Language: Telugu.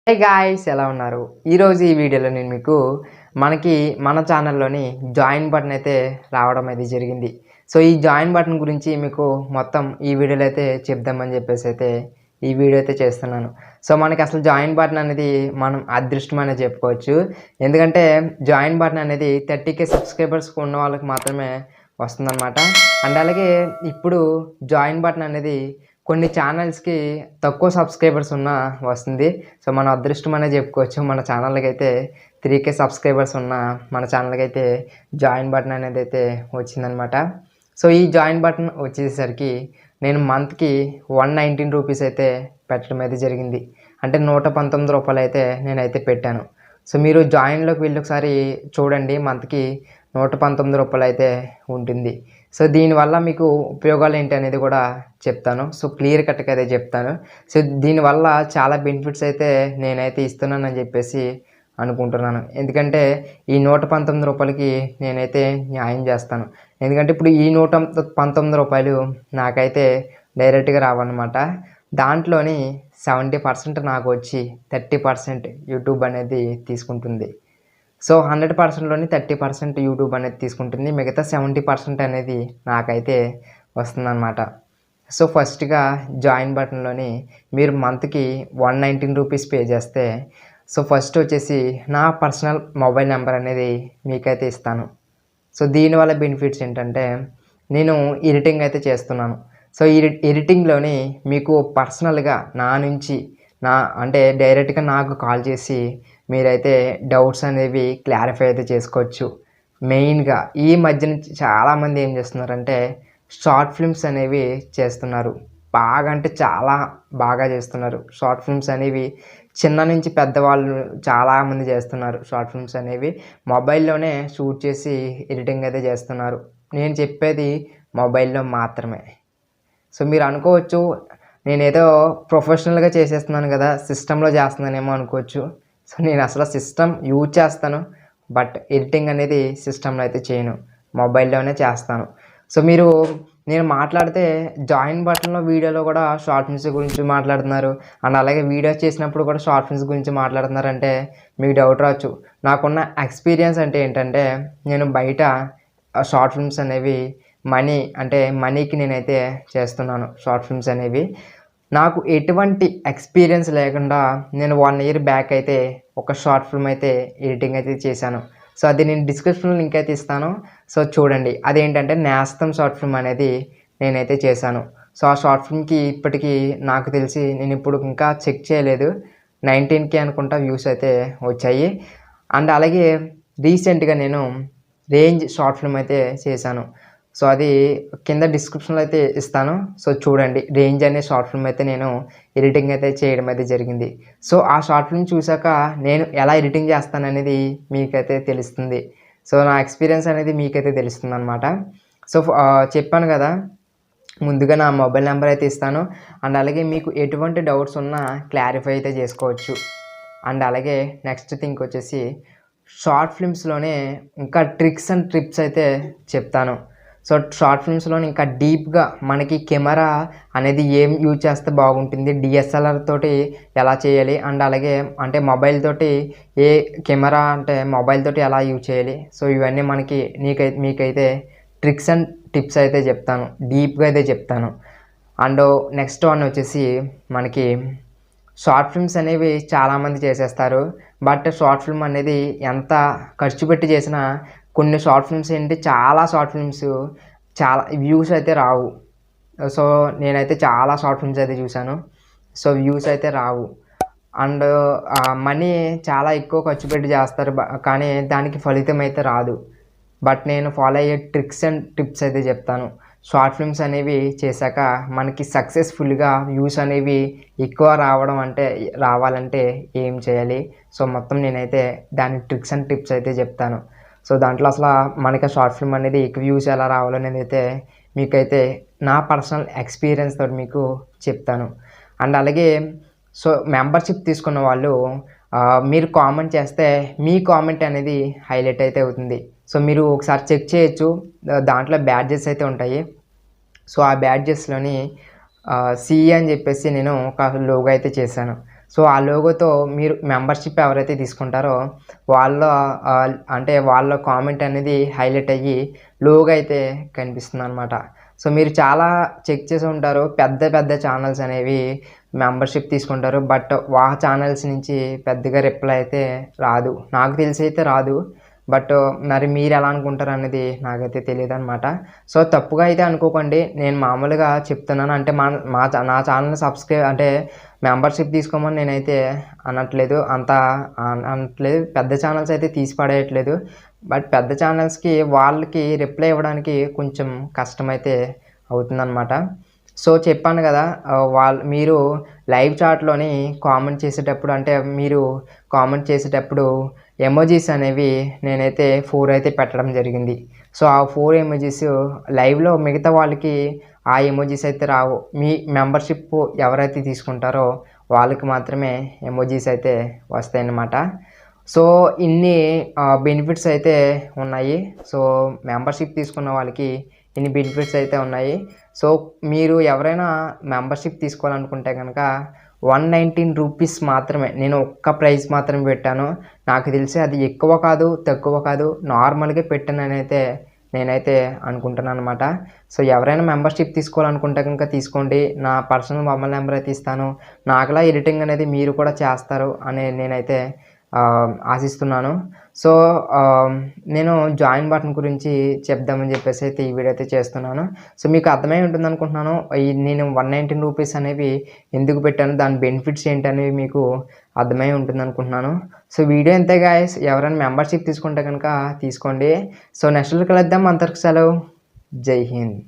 హే గాయ్స్, ఎలా ఉన్నారు? ఈరోజు ఈ వీడియోలో నేను మీకు మన ఛానల్లోని జాయిన్ బటన్ అయితే రావడం అయితే జరిగింది. సో ఈ జాయిన్ బటన్ గురించి మీకు మొత్తం ఈ వీడియోలో అయితే చెప్దామని చెప్పేసి అయితే ఈ వీడియో అయితే చేస్తున్నాను. సో మనకి అసలు జాయిన్ బటన్ అనేది మనం అదృష్టం అనే చెప్పుకోవచ్చు. ఎందుకంటే జాయిన్ బటన్ అనేది 30K సబ్స్క్రైబర్స్ ఉన్న వాళ్ళకి మాత్రమే వస్తుందన్నమాట. అండ్ అలాగే ఇప్పుడు జాయిన్ బటన్ అనేది కొన్ని ఛానల్స్కి తక్కువ సబ్స్క్రైబర్స్ ఉన్న వస్తుంది. సో మన అదృష్టం అనే చెప్పుకోవచ్చు. మన ఛానల్కి అయితే 3K సబ్స్క్రైబర్స్ ఉన్న మన ఛానల్కి అయితే జాయిన్ బటన్ అనేది అయితే వచ్చిందనమాట. సో ఈ జాయిన్ బటన్ వచ్చేసరికి నేను మంత్కి 119 రూపీస్ అయితే పెట్టడం అయితే జరిగింది. అంటే 119 రూపాయలు అయితే నేనైతే పెట్టాను. సో మీరు జాయిన్లోకి వెళ్ళి ఒకసారి చూడండి. మంత్కి 119 రూపాయలు అయితే ఉంటుంది. సో దీనివల్ల మీకు ఉపయోగాలు ఏంటి అనేది కూడా చెప్తాను. సో క్లియర్ కట్గా అయితే చెప్తాను. సో దీనివల్ల చాలా బెనిఫిట్స్ అయితే నేనైతే ఇస్తున్నానని చెప్పేసి అనుకుంటున్నాను. ఎందుకంటే ఈ 119 రూపాయలకి నేనైతే న్యాయం చేస్తాను. ఎందుకంటే ఇప్పుడు ఈ 119 రూపాయలు నాకైతే డైరెక్ట్గా రావన్నమాట. దాంట్లోని 70% నాకు వచ్చి 30% యూట్యూబ్ అనేది తీసుకుంటుంది. సో 100%లోని 30% యూట్యూబ్ అనేది తీసుకుంటుంది. మిగతా 70% అనేది నాకైతే వస్తుందన్నమాట. సో ఫస్ట్గా జాయిన్ బటన్లోని మీరు మంత్కి 119 రూపీస్ పే చేస్తే సో ఫస్ట్ వచ్చేసి నా పర్సనల్ మొబైల్ నెంబర్ అనేది మీకైతే ఇస్తాను. సో దీనివల్ల బెనిఫిట్స్ ఏంటంటే నేను ఎడిటింగ్ అయితే చేస్తున్నాను. సో ఎడిటింగ్లోని మీకు పర్సనల్గా నా నుంచి అంటే డైరెక్ట్గా నాకు కాల్ చేసి మీరైతే డౌట్స్ అనేవి క్లారిఫై అయితే చేసుకోవచ్చు. మెయిన్గా ఈ మధ్యన చాలామంది ఏం చేస్తున్నారంటే షార్ట్ ఫిల్మ్స్ అనేవి చేస్తున్నారు. బాగా అంటే చాలా బాగా చేస్తున్నారు. షార్ట్ ఫిల్మ్స్ అనేవి చిన్న నుంచి పెద్దవాళ్ళు చాలామంది చేస్తున్నారు. షార్ట్ ఫిల్మ్స్ అనేవి మొబైల్లోనే షూట్ చేసి ఎడిటింగ్ అయితే చేస్తున్నారు. నేను చెప్పేది మొబైల్లో మాత్రమే. సో మీరు అనుకోవచ్చు నేనేదో ప్రొఫెషనల్గా చేసేస్తున్నాను కదా, సిస్టంలో చేస్తున్నానేమో అనుకోవచ్చు. సో నేను అసలు సిస్టమ్ యూజ్ చేస్తాను, బట్ ఎడిటింగ్ అనేది సిస్టంలో అయితే చేయను, మొబైల్లోనే చేస్తాను. సో నేను మాట్లాడితే జాయిన్ బటన్లో వీడియోలో కూడా షార్ట్ ఫిల్మ్స్ గురించి మాట్లాడుతున్నారు, అండ్ అలాగే వీడియో చేసినప్పుడు కూడా షార్ట్ ఫిల్మ్స్ గురించి మాట్లాడుతున్నారంటే మీకు డౌట్ రావచ్చు. నాకున్న ఎక్స్పీరియన్స్ అంటే ఏంటంటే నేను బయట షార్ట్ ఫిల్మ్స్ అనేవి మనీకి నేనైతే చేస్తున్నాను. షార్ట్ ఫిల్మ్స్ అనేవి నాకు ఎటువంటి ఎక్స్పీరియన్స్ లేకుండా నేను 1 ఇయర్ బ్యాక్ అయితే ఒక షార్ట్ ఫిల్మ్ అయితే ఎడిటింగ్ అయితే చేశాను. సో అది నేను డిస్క్రిప్షన్లో లింక్ అయితే ఇస్తాను. సో చూడండి, అదేంటంటే నేస్తం షార్ట్ ఫిల్మ్ అనేది నేనైతే చేశాను. సో ఆ షార్ట్ ఫిల్మ్కి ఇప్పటికీ నాకు తెలిసి నేను ఇప్పుడు ఇంకా చెక్ చేయలేదు, 19K అనుకుంటా వ్యూస్ అయితే వచ్చాయి. అండ్ అలాగే రీసెంట్గా నేను రేంజ్ షార్ట్ ఫిల్మ్ అయితే చేశాను. సో అది కింద డిస్క్రిప్షన్లో అయితే ఇస్తాను. సో చూడండి, రేంజ్ అనే షార్ట్ ఫిల్మ్ అయితే నేను ఎడిటింగ్ అయితే చేయడం అయితే జరిగింది. సో ఆ షార్ట్ ఫిల్మ్ చూసాక నేను ఎలా ఎడిటింగ్ చేస్తాననేది మీకైతే తెలుస్తుంది. సో నా ఎక్స్పీరియన్స్ అనేది మీకైతే తెలుస్తుంది అనమాట. సో చెప్పాను కదా, ముందుగా నా మొబైల్ నెంబర్ అయితే ఇస్తాను. అండ్ అలాగే మీకు ఎటువంటి డౌట్స్ ఉన్నా క్లారిఫై అయితే చేసుకోవచ్చు. అండ్ అలాగే నెక్స్ట్ థింగ్ వచ్చేసి షార్ట్ ఫిల్మ్స్లోనే ఇంకా ట్రిక్స్ అండ్ టిప్స్ అయితే చెప్తాను. సో షార్ట్ ఫిల్మ్స్లో ఇంకా డీప్గా మనకి కెమెరా అనేది ఏం యూజ్ చేస్తే బాగుంటుంది, డిఎస్ఎల్ఆర్ తోటి ఎలా చేయాలి, అండ్ అలాగే అంటే మొబైల్ తోటి ఏ కెమెరా అంటే మొబైల్ తోటి ఎలా యూజ్ చేయాలి, సో ఇవన్నీ మీకైతే ట్రిక్స్ అండ్ టిప్స్ అయితే చెప్తాను, డీప్గా అయితే చెప్తాను. అండ్ నెక్స్ట్ వన్ వచ్చేసి మనకి షార్ట్ ఫిల్మ్స్ అనేవి చాలామంది చేసేస్తారు, బట్ షార్ట్ ఫిల్మ్ అనేది ఎంత ఖర్చు పెట్టి చేసినా కొన్ని షార్ట్ ఫిల్మ్స్ ఏంటి, చాలా షార్ట్ ఫిల్మ్స్ చాలా వ్యూస్ అయితే రావు. సో నేనైతే చాలా షార్ట్ ఫిల్మ్స్ అయితే చూశాను. సో వ్యూస్ అయితే రావు, అండ్ మనీ చాలా ఎక్కువ ఖర్చు పెట్టి చేస్తారు, కానీ దానికి ఫలితం అయితే రాదు. బట్ నేను ఫాలో అయ్యే ట్రిక్స్ అండ్ టిప్స్ అయితే చెప్తాను. షార్ట్ ఫిల్మ్స్ అనేవి చేశాక మనకి సక్సెస్ఫుల్గా వ్యూస్ అనేవి ఎక్కువ రావాలంటే ఏం చేయాలి, సో మొత్తం నేనైతే దాని ట్రిక్స్ అండ్ టిప్స్ అయితే చెప్తాను. సో దాంట్లో అసలు మనకి షార్ట్ ఫిల్మ్ అనేది ఎక్కువ వ్యూస్ ఎలా రావాలనేది అయితే మీకైతే నా పర్సనల్ ఎక్స్పీరియన్స్ తోటి మీకు చెప్తాను. అండ్ అలాగే సో మెంబర్షిప్ తీసుకున్న వాళ్ళు మీరు కామెంట్ చేస్తే మీ కామెంట్ అనేది హైలైట్ అయితే అవుతుంది. సో మీరు ఒకసారి చెక్ చేయొచ్చు, దాంట్లో బ్యాడ్జెస్ అయితే ఉంటాయి. సో ఆ బ్యాడ్జెస్లోని సిఈ అని చెప్పేసి నేను ఒక లోగో అయితే చేశాను. సో ఆ లోగోతో మీరు మెంబర్షిప్ ఎవరైతే తీసుకుంటారో వాళ్ళ అంటే వాళ్ళ కామెంట్ అనేది హైలైట్ అయ్యి లోగో అయితే కనిపిస్తుందన్నమాట. సో మీరు చాలా చెక్ చేసి ఉంటారు, పెద్ద పెద్ద ఛానల్స్ అనేవి మెంబర్షిప్ తీసుకుంటారు, బట్ ఛానల్స్ నుంచి పెద్దగా రిప్లై అయితే రాదు. నాకు తెలిసి అయితే రాదు, బట్ మరి మీరు ఎలా అనుకుంటారు అనేది నాకైతే తెలియదు అనమాట. సో తప్పుగా అయితే అనుకోకండి, నేను మామూలుగా చెప్తున్నాను. అంటే నా ఛానల్ సబ్స్క్రైబ్ అంటే మెంబర్షిప్ తీసుకోమని నేనైతే అనట్లేదు, అనట్లేదు. పెద్ద ఛానల్స్ అయితే తీసి పడేయట్లేదు, బట్ పెద్ద ఛానల్స్కి వాళ్ళకి రిప్లై ఇవ్వడానికి కొంచెం కష్టమైతే అవుతుందన్నమాట. సో చెప్పాను కదా, మీరు లైవ్ చాట్లోని కామెంట్ చేసేటప్పుడు, అంటే మీరు కామెంట్ చేసేటప్పుడు ఎమోజీస్ అనేవి నేనైతే 4 అయితే పెట్టడం జరిగింది. సో ఆ 4 ఎమోజీస్ లైవ్లో మిగతా వాళ్ళకి ఆ ఎమోజీస్ అయితే రావు. మీ మెంబర్షిప్ ఎవరైతే తీసుకుంటారో వాళ్ళకి మాత్రమే ఎమోజీస్ అయితే వస్తాయన్నమాట. సో ఇన్ని బెనిఫిట్స్ అయితే ఉన్నాయి. సో మెంబర్షిప్ తీసుకున్న వాళ్ళకి ఇన్ని బెనిఫిట్స్ అయితే ఉన్నాయి. సో మీరు ఎవరైనా మెంబర్షిప్ తీసుకోవాలనుకుంటే కనుక 119 రూపీస్ మాత్రమే, నేను ఒక్క ప్రైస్ మాత్రమే పెట్టాను. నాకు తెలిసి అది ఎక్కువ కాదు, తక్కువ కాదు, నార్మల్గా పెట్టానని అయితే నేనైతే అనుకుంటున్నాను అనమాట. సో ఎవరైనా మెంబర్షిప్ తీసుకోవాలనుకుంటే కనుక తీసుకోండి. నా పర్సనల్ మొబైల్ నెంబర్ అయితే ఇస్తాను. నాకులా ఎడిటింగ్ అనేది మీరు కూడా చేస్తారు అని నేనైతే ఆశిస్తున్నాను. సో నేను జాయిన్ బటన్ గురించి చెప్దామని చెప్పేసి అయితే ఈ వీడియో అయితే చేస్తున్నాను. సో మీకు అర్థమై ఉంటుంది అనుకుంటున్నాను, నేను 119 రూపీస్ అనేవి ఎందుకు పెట్టాను, దాని బెనిఫిట్స్ ఏంటనేవి మీకు అర్థమై ఉంటుంది అనుకుంటున్నాను. సో వీడియో ఇంతే గాయ్స్, ఎవరైనా మెంబర్షిప్ తీసుకుంటే కనుక తీసుకోండి. సో నెక్స్ట్ కలుద్దాం, అంతవరకు సెలవు, జై హింద్.